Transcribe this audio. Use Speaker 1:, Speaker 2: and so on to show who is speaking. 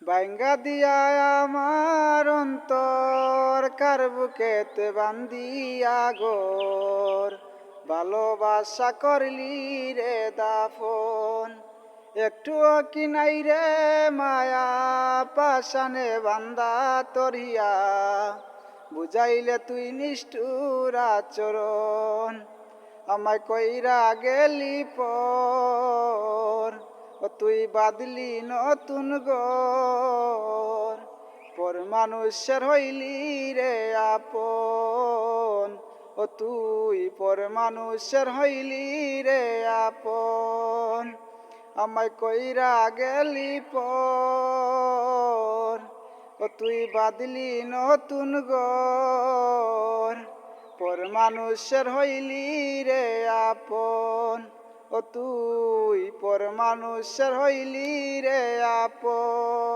Speaker 1: বাইঙ্গা দিয়া আমার অন্তর কার বুকেতে বান্দিয়া গোর ভালোবাসা করলি রে দাফন একটুও কি নাই রে মায়া পাশানে বান্দা তরিয়া বুঝাইলে তুই নিষ্ঠুর আচরণ আমায় কইরা গেলি পর ও তুই বাদলি নতুন গর পর মানুষের হইলি রে আপন ও তুই পর মানুষের হইলি রে আপন আমায় কইরা গেলি পর ও তুই বাদলি নতুন গর পর মানুষের হইলি রে আপন ও তুই পর মানুষের হইলি রে আপন।